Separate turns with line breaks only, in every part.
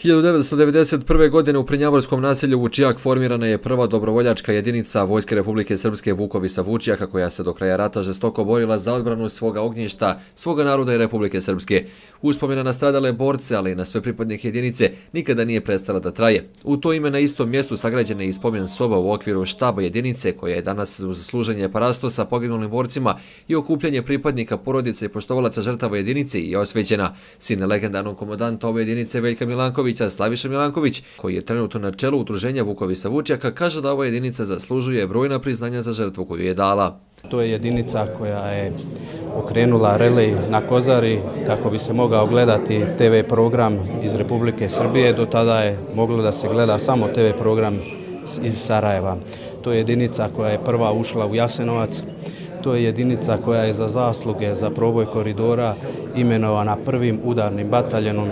1991. godine u Prnjavorskom naselju Vučijak formirana je prva dobrovoljačka jedinica Vojske Republike Srpske Vukovi sa Vučijaka koja se do kraja rata žestoko borila za odbranu svoga ognjišta, svoga naroda i Republike Srpske. Uspomena na stradale borce, ali i na sve pripadnike jedinice, nikada nije prestala da traje. U to ime na istom mjestu sagrađena je i spomen soba u okviru štaba jedinice koja je danas uz služenje parastosa poginulim borcima i okupljanje pripadnika porodice i poštovalaca žrtava jedinice i osvećena. Sin legendarnog komandanta ove jedinice Veljka Milankovića, Slaviša Milanković, koji je trenutno na čelu udruženja Vukovi sa Vučijaka, kaže da ova jedinica zaslužuje brojna priznanja za žrtvu koju je dala.
To je jedinica koja je okrenula relej na Kozari kako bi se mogao gledati TV program iz Republike Srbije. Do tada je moglo da se gleda samo TV program iz Sarajeva. To je jedinica koja je prva ušla u Jasenovac. To je jedinica koja je za zasluge za proboj koridora imenovana prvim udarnim bataljonom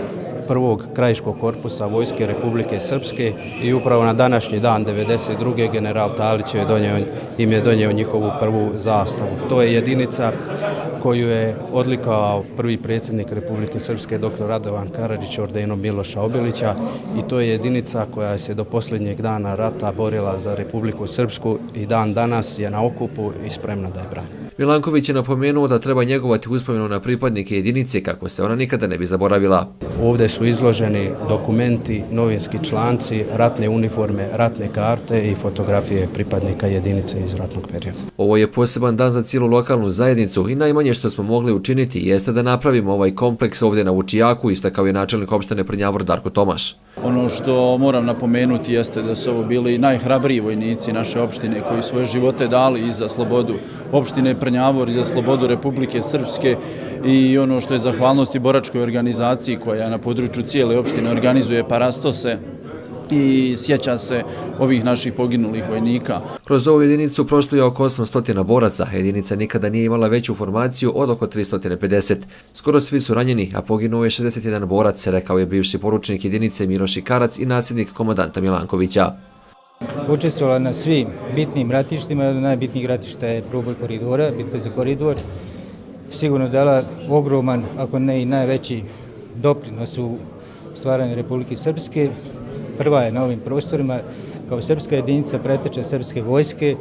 prvog krajiškog korpusa Vojske Republike Srpske i upravo na današnji dan 1992. general Talić im je donio njihovu prvu zastavu. To je jedinica koju je odlikovao prvi predsjednik Republike Srpske dr. Radovan Karadžić ordenom Miloša Obilića i to je jedinica koja se do posljednjeg dana rata borila za Republiku Srpsku i dan danas je na okupu i spremna da je brani.
Milanković je napomenuo da treba njegovati uspomenu na pripadnike jedinice kako se ona nikada ne bi zaboravila.
Ovdje su izloženi dokumenti, novinski članci, ratne uniforme, ratne karte i fotografije pripadnika jedinice iz ratnog perioda.
Ovo je poseban dan za cijelu lokalnu zajednicu i najmanje što smo mogli učiniti jeste da napravimo ovaj kompleks ovdje na Vučijaku, istakao je načelnik opštine Prnjavor Darko Tomaš.
Ono što moram napomenuti jeste da su ovo bili najhrabriji vojnici naše opštine koji svoje živote dali i za slobodu opštine Prnjavor i za slobodu Republike Srpske i ono što je zahvalnost i boračkoj organizaciji koja na području cijele opštine organizuje parastose i sjeća se ovih naših poginulih vojnika.
Kroz ovu jedinicu prošlo je oko 800 boraca. Jedinica nikada nije imala veću formaciju od oko 350. Skoro svi su ranjeni, a poginuo je 61 borac, rekao je bivši poručnik jedinice Miloš Karac i nasljednik komandanta Milankovića.
Učestvovala na svim bitnim ratištima, od najbitnijih ratišta je proboj koridora, bitka za koridor. Sigurno dala ogroman, ako ne i najveći doprinos u stvaranju Republike Srpske. Prva je na ovim prostorima kao srpska jedinica preteča srpske vojske.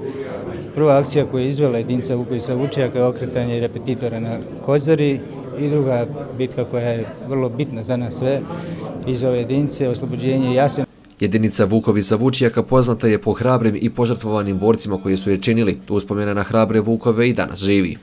Prva akcija koju je izvela jedinica Vukovi sa Vučijaka je okretanje repetitora na Kozari i druga bitka koja je vrlo bitna za nas sve iz ove jedinice, oslobođenje Jasenovaca.
Jedinica Vukovi sa Vučijaka poznata je po hrabrim i požrtvovanim borcima koji su je činili. Uspomena na hrabre Vukove i danas živi.